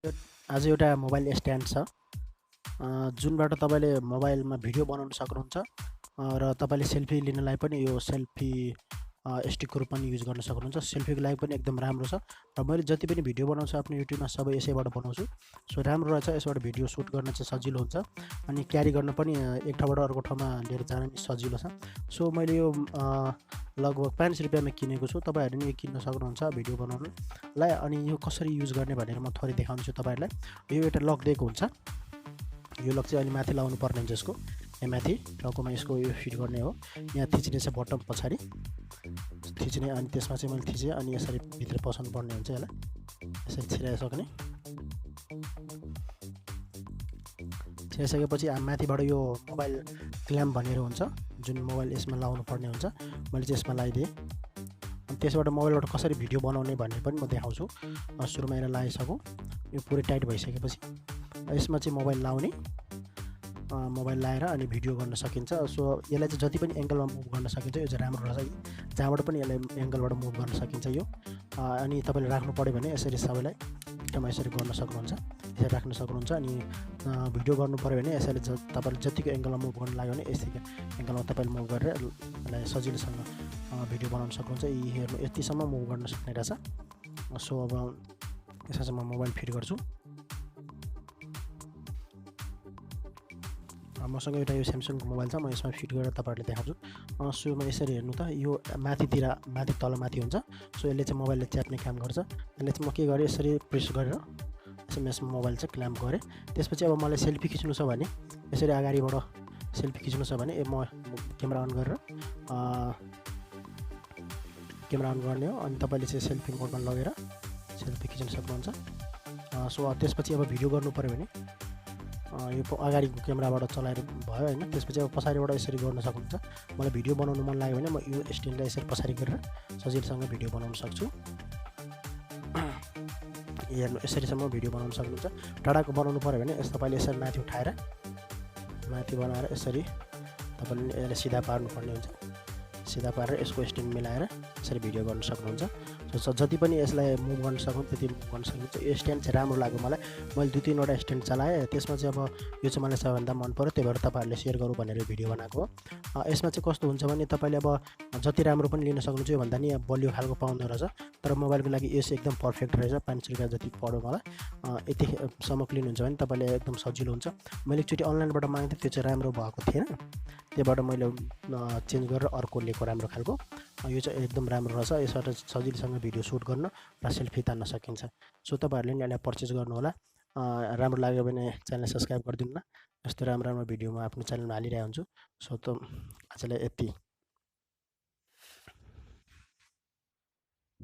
आज एउटा mobile stand छ जुनबाट तपाईँले मोबाइलमा भिडियो बनाउन सक्नुहुन्छ र तपाईँले सेल्फी लिनलाई पनि यो सेल्फी स्टिकको रूपमा युज गर्न सक्नुहुन्छ। सेल्फीको लागि पनि एकदम राम्रो छ र मैले जति पनि भिडियो बनाउँछु आफ्नो युट्युबमा सबै यसैबाट बनाउँछु। सो राम्रो रहेछ, यसबाट भिडियो सुट गर्न चाहिँ सजिलो हुन्छ अनि क्यारी गर्न पनि एक ठाउँबाट अर्को ठाउँमा लिएर जान पनि सजिलो छ। सो मैले यो लगभग 500 रुपियाँमा किनेको छु। तपाईँहरू पनि यो किन्न सक्नुहुन्छ भिडियो बनाउनलाई। अनि यो कसरी युज गर्ने भनेर म थोरै देखाउँछु तपाईँहरूलाई। यो एउटा लक दिएको हुन्छ, यो लक चाहिँ अलि माथि लाउनु पर्ने हुन्छ। यसको यहाँ माथि टाउकोमा यसको यो फिट गर्ने हो। यहाँ थिच्ने छ बटम पछाडि थिच्ने, अनि त्यसमा चाहिँ मैले थिचेँ अनि यसरी भित्र पसाउनु पर्ने हुन्छ। यसलाई यसरी छिराइसक्ने, छिराइसकेपछि माथिबाट यो मोबाइल क्ल्याम्प भनेर हुन्छ जुन मोबाइल यसमा लाउनु पर्ने हुन्छ। मैले चाहिँ यसमा लगाइदिएँ। अनि त्यसबाट मोबाइलबाट कसरी भिडियो बनाउने भन्ने पनि म देखाउँछु। सुरुमा यसलाई लगाइसकौँ, यो पुरै टाइट भइसकेपछि यसमा चाहिँ मोबाइल लाउने, मोबाइल लाएर अनि भिडियो गर्न सकिन्छ। सो यसलाई चाहिँ जति पनि एङ्गलमा मुभ गर्न सकिन्छ, यो चाहिँ राम्रो रहेछ। जहाँबाट पनि यसलाई एङ्गलबाट मुभ गर्न सकिन्छ यो। अनि तपाईँले राख्नु पऱ्यो भने यसरी सबैलाई एकदम यसरी गर्न सक्नुहुन्छ, यसरी राख्न सक्नुहुन्छ। अनि भिडियो गर्नु पऱ्यो भने यसरी तपाईँले जतिको एङ्गलमा मुभ गर्न लाग्यो भने यतिको एङ्गलमा तपाईँले मुभ गरेर यसलाई सजिलोसँग भिडियो बनाउन सक्नुहुन्छ। यी हेर्नु यतिसम्म मुभ गर्न सक्ने रहेछ। सो अब यसमा चाहिँ म मोबाइल फिट गर्छु। मसँग एउटा यो स्यामसङको मोबाइल छ, म यसमा फिट गरेर तपाईँहरूले देखाउँछु। सुरुमा यसरी हेर्नु त, यो माथि तल माथि हुन्छ। सो यसले चाहिँ मोबाइलले च्याप्ने काम गर्छ। यसले चाहिँ म के गरेँ, यसरी प्रेस गरेर यसमा मोबाइल चाहिँ क्ल्याम्प गरेँ। त्यसपछि अब मलाई सेल्फी खिच्नु छ भने यसरी अगाडिबाट सेल्फी खिच्नु छ भने म क्यामेरा अन गरेर क्यामेरा अन गर्ने हो। अनि तपाईँले चाहिँ सेल्फी मोडमा लगेर सेल्फी खिच्न सक्नुहुन्छ। सो त्यसपछि अब भिडियो गर्नु पऱ्यो भने यो अगाडिको क्यामेराबाट चलाएर भयो होइन। त्यसपछि अब पछाडिबाट यसरी गर्न सक्नुहुन्छ। मलाई भिडियो बनाउनु मन लाग्यो भने म यो स्ट्यान्डलाई यसरी पछाडि गरेर सजिलोसँग भिडियो बनाउन सक्छु। हेर्नु यसरीसम्म भिडियो बनाउन सक्नुहुन्छ। टाढाको बनाउनु पऱ्यो भने तपाईँले यसरी माथि उठाएर माथि बनाएर यसरी तपाईँले यसलाई सिधा पार्नुपर्ने हुन्छ। सिधा पारेर यसको स्ट्यान्ड मिलाएर यसरी भिडियो गर्न सक्नुहुन्छ। सो जति पनि यसलाई मुभ गर्न सक्नुहुन्छ त्यति मुभ गर्न सक्नुहुन्छ। यो स्ट्यान्ड चाहिँ राम्रो लाग्यो मलाई। मैले 2-3वटा स्ट्यान्ड चलाएँ, त्यसमा चाहिँ अब यो चाहिँ मलाई सबैभन्दा मन पऱ्यो, त्यही भएर तपाईँहरूले सेयर गरौँ भनेर भिडियो बनाएको हो। यसमा चाहिँ कस्तो हुन्छ भने तपाईँले अब जति राम्रो पनि लिन सक्नुहुन्छ, योभन्दा नि बलियो खालको पाउँदो रहेछ। तर मोबाइलको लागि यो चाहिँ एकदम पर्फेक्ट रहेछ। 500 रुपियाँ जति पऱ्यो मलाई। यतिसम्मको लिनुहुन्छ भने तपाईँले एकदम सजिलो हुन्छ। मैले एकचोटि अनलाइनबाट मागेको थिएँ, त्यो चाहिँ राम्रो भएको थिएन, त्यहीबाट मैले चेन्ज गरेर अर्को लिएको राम्रो खालको। यो चाहिँ एकदम राम्रो रहेछ। यसबाट सजिलोसँग भिडियो सुट गर्न र सेल्फी तान्न सकिन्छ। सो तपाईँहरूले नि यसलाई पर्चेस गर्नुहोला। राम्रो लाग्यो भने च्यानल सब्सक्राइब गरिदिनु न। यस्तो राम्रो राम्रो भिडियो म आफ्नो च्यानलमा हालिरहेको हुन्छु। सो त आजलाई यति।